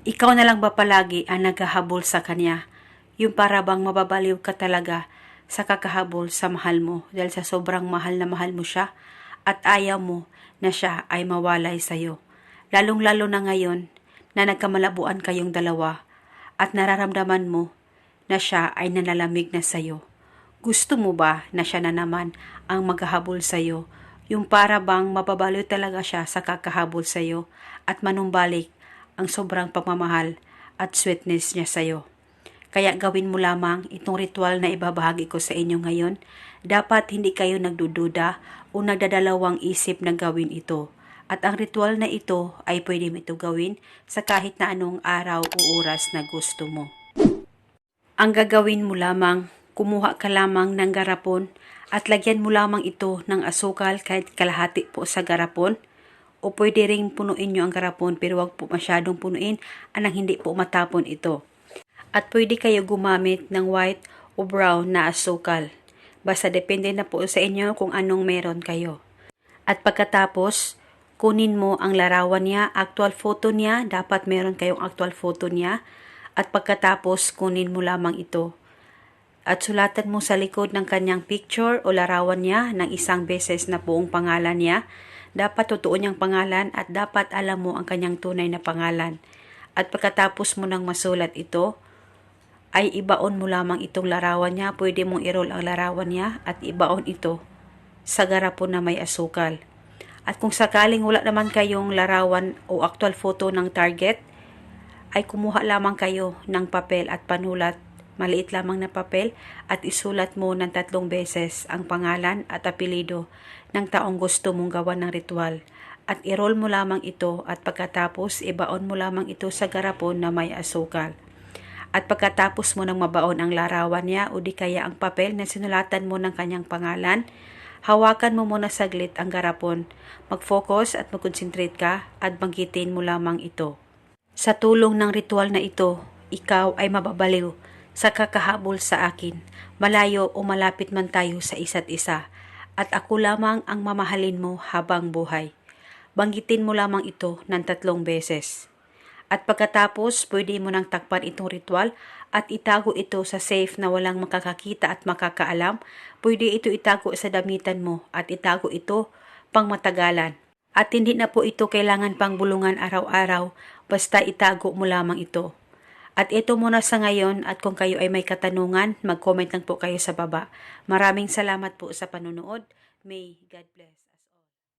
Ikaw na lang ba palagi ang naghahabol sa kanya? Yung para bang mababaliw ka talaga sa kakahabol sa mahal mo dahil sa sobrang mahal na mahal mo siya at ayaw mo na siya ay mawalay sa'yo. Lalong-lalo na ngayon na nagkamalabuan kayong dalawa at nararamdaman mo na siya ay nanalamig na sa'yo. Gusto mo ba na siya na naman ang maghahabol sa'yo? Yung para bang mababaliw talaga siya sa kakahabol sa'yo at manumbalik ang sobrang pagmamahal at sweetness niya sa'yo. Kaya gawin mo lamang itong ritual na ibabahagi ko sa inyo ngayon. Dapat hindi kayo nagdududa o nagdadalawang isip na gawin ito. At ang ritual na ito ay pwede mo ito gawin sa kahit na anong araw o oras na gusto mo. Ang gagawin mo lamang, kumuha ka lamang ng garapon at lagyan mo lamang ito ng asukal kahit kalahati po sa garapon. O pwede ring punuin nyo ang garapon pero wag po masyadong punuin anang hindi po matapon ito. At pwede kayo gumamit ng white o brown na asukal. Basta depende na po sa inyo kung anong meron kayo. At pagkatapos, kunin mo ang larawan niya, actual photo niya, dapat meron kayong actual photo niya. At pagkatapos, kunin mo lamang ito. At sulatan mo sa likod ng kanyang picture o larawan niya ng isang beses na buong pangalan niya. Dapat totoo niyang pangalan at dapat alam mo ang kanyang tunay na pangalan. At pagkatapos mo nang masulat ito, ay ibaon mo lamang itong larawan niya. Pwede mong i-roll ang larawan niya at ibaon ito sa garapon na may asukal. At kung sakaling wala naman kayong larawan o actual photo ng target, ay kumuha lamang kayo ng papel at panulat. Maliit lamang na papel at isulat mo ng 3 beses ang pangalan at apelido ng taong gusto mong gawan ng ritual. At i-roll mo lamang ito at pagkatapos ibaon mo lamang ito sa garapon na may asukal. At pagkatapos mo nang mabaon ang larawan niya o di kaya ang papel na sinulatan mo ng kanyang pangalan, hawakan mo muna saglit ang garapon. Mag-focus at mag-concentrate ka at banggitin mo lamang ito. Sa tulong ng ritual na ito, ikaw ay mababaliw sa kakahabol sa akin, malayo o malapit man tayo sa isa't isa, at ako lamang ang mamahalin mo habang buhay. Banggitin mo lamang ito ng 3 beses. At pagkatapos, pwede mo nang takpan itong ritual at itago ito sa safe na walang makakakita at makakaalam. Pwede ito itago sa damitan mo at itago ito pang matagalan. At hindi na po ito kailangan pang bulungan araw-araw, basta itago mo lamang ito. At ito muna sa ngayon at kung kayo ay may katanungan, mag-comment lang po kayo sa baba. Maraming salamat po sa panonood. May God bless.